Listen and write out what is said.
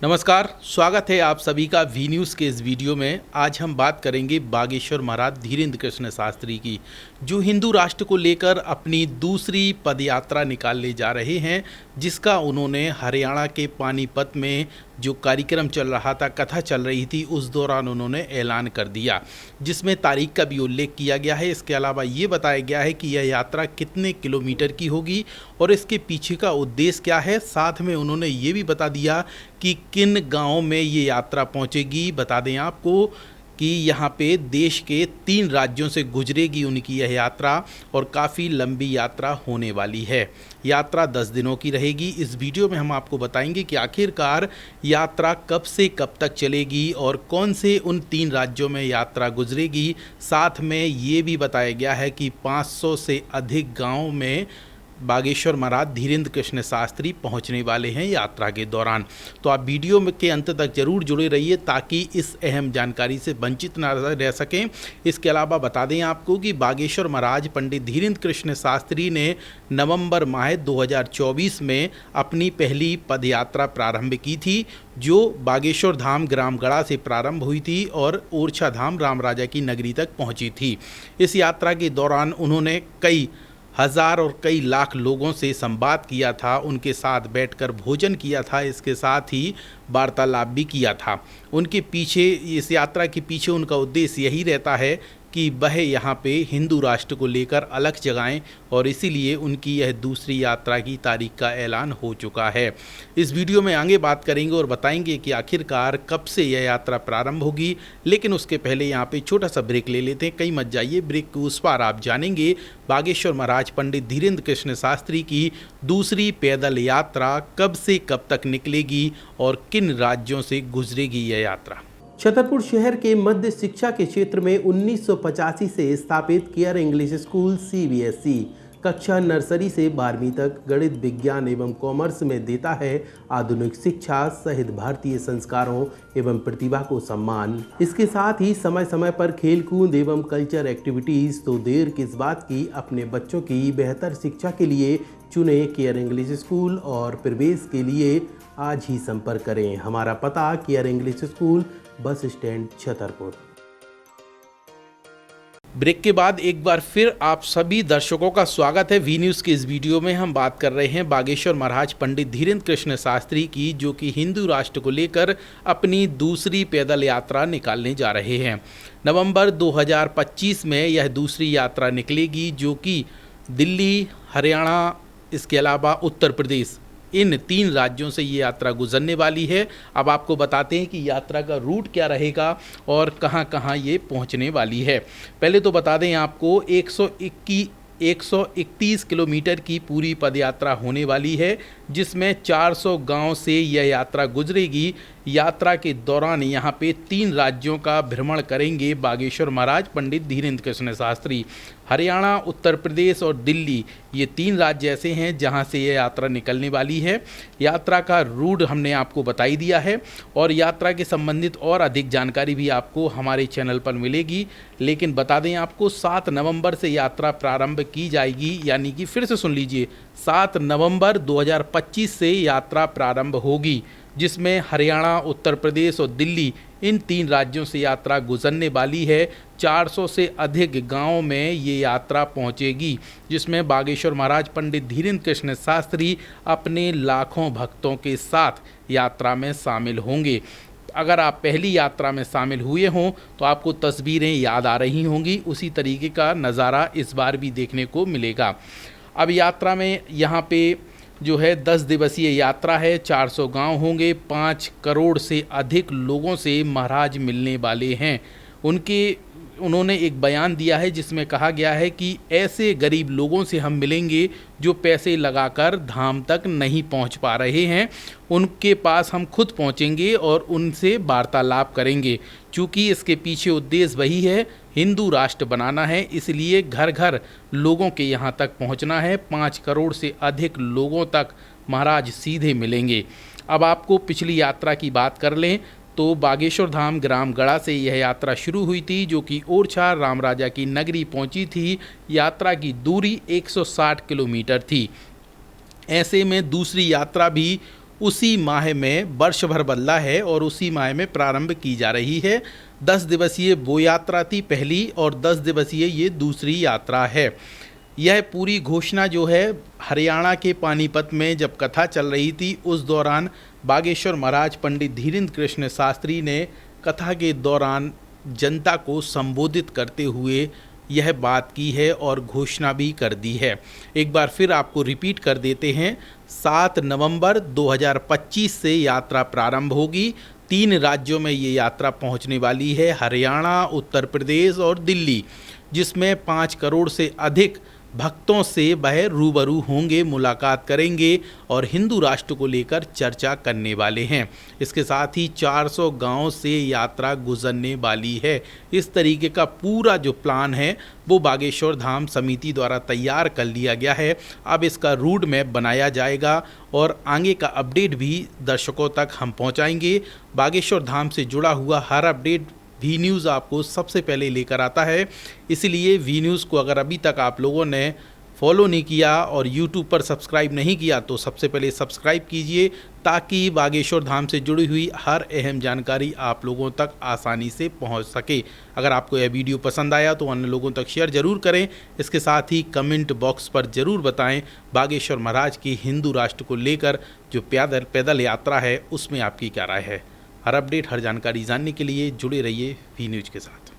नमस्कार, स्वागत है आप सभी का वी न्यूज़ के इस वीडियो में। आज हम बात करेंगे बागेश्वर महाराज धीरेन्द्र कृष्ण शास्त्री की, जो हिंदू राष्ट्र को लेकर अपनी दूसरी पदयात्रा निकालने जा रहे हैं, जिसका उन्होंने हरियाणा के पानीपत में जो कार्यक्रम चल रहा था, कथा चल रही थी, उस दौरान उन्होंने ऐलान कर दिया, जिसमें तारीख का भी उल्लेख किया गया है। इसके अलावा ये बताया गया है कि यह यात्रा कितने किलोमीटर की होगी और इसके पीछे का उद्देश्य क्या है। साथ में उन्होंने ये भी बता दिया कि किन गाँव में ये यात्रा पहुँचेगी। बता दें आपको कि यहाँ पे देश के 3 राज्यों से गुजरेगी उनकी यह यात्रा और काफ़ी लंबी यात्रा होने वाली है। यात्रा 10 दिनों की रहेगी। इस वीडियो में हम आपको बताएंगे कि आखिरकार यात्रा कब से कब तक चलेगी और कौन से उन 3 राज्यों में यात्रा गुजरेगी। साथ में ये भी बताया गया है कि 500 से अधिक गाँव में बागेश्वर महाराज धीरेन्द्र कृष्ण शास्त्री पहुंचने वाले हैं यात्रा के दौरान। तो आप वीडियो के अंत तक जरूर जुड़े रहिए ताकि इस अहम जानकारी से वंचित न रह सकें। इसके अलावा बता दें आपको कि बागेश्वर महाराज पंडित धीरेन्द्र कृष्ण शास्त्री ने नवंबर माह 2024 में अपनी पहली पदयात्रा प्रारंभ की थी, जो बागेश्वर धाम ग्राम गड़ा से प्रारंभ हुई थी और ओरछा धाम राम राजा की नगरी तक पहुंची थी। इस यात्रा के दौरान उन्होंने कई हज़ार और कई लाख लोगों से संवाद किया था, उनके साथ बैठकर भोजन किया था, इसके साथ ही वार्तालाप भी किया था। उनके पीछे, इस यात्रा के पीछे उनका उद्देश्य यही रहता है कि वह यहाँ पे हिंदू राष्ट्र को लेकर अलग जगाएं और इसीलिए उनकी यह दूसरी यात्रा की तारीख का ऐलान हो चुका है। इस वीडियो में आगे बात करेंगे और बताएंगे कि आखिरकार कब से यह यात्रा प्रारंभ होगी, लेकिन उसके पहले यहाँ पे छोटा सा ब्रेक ले लेते हैं। कहीं मत जाइए, ब्रेक के उस पार आप जानेंगे बागेश्वर महाराज पंडित धीरेन्द्र कृष्ण शास्त्री की दूसरी पैदल यात्रा कब से कब तक निकलेगी और किन राज्यों से गुजरेगी यह यात्रा। छतरपुर शहर के मध्य शिक्षा के क्षेत्र में 1985 से स्थापित केयर इंग्लिश स्कूल CBSE कक्षा नर्सरी से 12वीं तक गणित, विज्ञान एवं कॉमर्स में देता है आधुनिक शिक्षा सहित भारतीय संस्कारों एवं प्रतिभा को सम्मान। इसके साथ ही समय समय पर खेलकूद एवं कल्चर एक्टिविटीज। तो देर किस बात की, अपने बच्चों की बेहतर शिक्षा के लिए चुने केयर इंग्लिश स्कूल और प्रवेश के लिए आज ही संपर्क करें। हमारा पता care English school, bus stand, Chhatarpur. Break के बाद एक बार फिर आप सभी दर्शकों का स्वागत है वी न्यूज़ के इस वीडियो में। हम बात कर रहे हैं बागेश्वर महाराज पंडित धीरेन्द्र कृष्ण शास्त्री की, जो कि हिंदू राष्ट्र को लेकर अपनी दूसरी पैदल यात्रा निकालने जा रहे हैं। नवंबर 2025 में यह दूसरी यात्रा निकलेगी, जो कि दिल्ली, हरियाणा, इसके अलावा उत्तर प्रदेश, इन 3 राज्यों से ये यात्रा गुजरने वाली है। अब आपको बताते हैं कि यात्रा का रूट क्या रहेगा और कहाँ कहाँ ये पहुँचने वाली है। पहले तो बता दें आपको 131 किलोमीटर की पूरी पदयात्रा होने वाली है, जिसमें 400 गांव से यह यात्रा गुजरेगी। यात्रा के दौरान यहाँ पे 3 राज्यों का भ्रमण करेंगे बागेश्वर महाराज पंडित धीरेन्द्र कृष्ण शास्त्री। हरियाणा, उत्तर प्रदेश और दिल्ली, ये 3 राज्य ऐसे हैं जहाँ से यह यात्रा निकलने वाली है। यात्रा का रूट हमने आपको बता ही दिया है और यात्रा के संबंधित और अधिक जानकारी भी आपको हमारे चैनल पर मिलेगी। लेकिन बता दें आपको 7 नवंबर से यात्रा प्रारंभ की जाएगी, यानी कि फिर से सुन लीजिए, 7 नवंबर 2025 से यात्रा प्रारंभ होगी, जिसमें हरियाणा, उत्तर प्रदेश और दिल्ली, इन 3 राज्यों से यात्रा गुजरने वाली है। 400 से अधिक गांवों में ये यात्रा पहुंचेगी, जिसमें बागेश्वर महाराज पंडित धीरेन्द्र कृष्ण शास्त्री अपने लाखों भक्तों के साथ यात्रा में शामिल होंगे। अगर आप पहली यात्रा में शामिल हुए हों तो आपको तस्वीरें याद आ रही होंगी, उसी तरीके का नज़ारा इस बार भी देखने को मिलेगा। अब यात्रा में यहाँ पे जो है 10 दिवसीय यात्रा है, 400 गांव होंगे, 5 करोड़ से अधिक लोगों से महाराज मिलने वाले हैं। उन्होंने एक बयान दिया है जिसमें कहा गया है कि ऐसे गरीब लोगों से हम मिलेंगे जो पैसे लगाकर धाम तक नहीं पहुंच पा रहे हैं, उनके पास हम खुद पहुंचेंगे और उनसे वार्तालाप करेंगे। चूँकि इसके पीछे उद्देश्य वही है, हिंदू राष्ट्र बनाना है, इसलिए घर घर लोगों के यहाँ तक पहुँचना है। 5 करोड़ से अधिक लोगों तक महाराज सीधे मिलेंगे। अब आपको पिछली यात्रा की बात कर लें तो बागेश्वर धाम ग्राम गड़ा से यह यात्रा शुरू हुई थी, जो कि ओरछा राम राजा की नगरी पहुंची थी। यात्रा की दूरी 160 किलोमीटर थी। ऐसे में दूसरी यात्रा भी उसी माह में वर्ष भर बदला है और उसी माह में प्रारंभ की जा रही है। 10 दिवसीय वो यात्रा थी पहली और 10 दिवसीय ये दूसरी यात्रा है। यह पूरी घोषणा जो है हरियाणा के पानीपत में जब कथा चल रही थी उस दौरान बागेश्वर महाराज पंडित धीरेन्द्र कृष्ण शास्त्री ने कथा के दौरान जनता को संबोधित करते हुए यह बात की है और घोषणा भी कर दी है। एक बार फिर आपको रिपीट कर देते हैं, 7 नवंबर 2025 से यात्रा प्रारंभ होगी। 3 राज्यों में ये यात्रा पहुंचने वाली है, हरियाणा, उत्तर प्रदेश और दिल्ली, जिसमें 5 करोड़ से अधिक भक्तों से वह रूबरू होंगे, मुलाकात करेंगे और हिंदू राष्ट्र को लेकर चर्चा करने वाले हैं। इसके साथ ही 400 गांवों से यात्रा गुजरने वाली है। इस तरीके का पूरा जो प्लान है वो बागेश्वर धाम समिति द्वारा तैयार कर लिया गया है। अब इसका रूट मैप बनाया जाएगा और आगे का अपडेट भी दर्शकों तक हम पहुंचाएंगे। बागेश्वर धाम से जुड़ा हुआ हर अपडेट वी न्यूज़ आपको सबसे पहले लेकर आता है। इसलिए वी न्यूज़ को अगर अभी तक आप लोगों ने फॉलो नहीं किया और यूट्यूब पर सब्सक्राइब नहीं किया तो सबसे पहले सब्सक्राइब कीजिए, ताकि बागेश्वर धाम से जुड़ी हुई हर अहम जानकारी आप लोगों तक आसानी से पहुंच सके। अगर आपको यह वीडियो पसंद आया तो अन्य लोगों तक शेयर ज़रूर करें। इसके साथ ही कमेंट बॉक्स पर ज़रूर बताएं बागेश्वर महाराज की हिंदू राष्ट्र को लेकर जो पैदल यात्रा है उसमें आपकी क्या राय है। हर अपडेट, हर जानकारी जानने के लिए जुड़े रहिए वी न्यूज़ के साथ।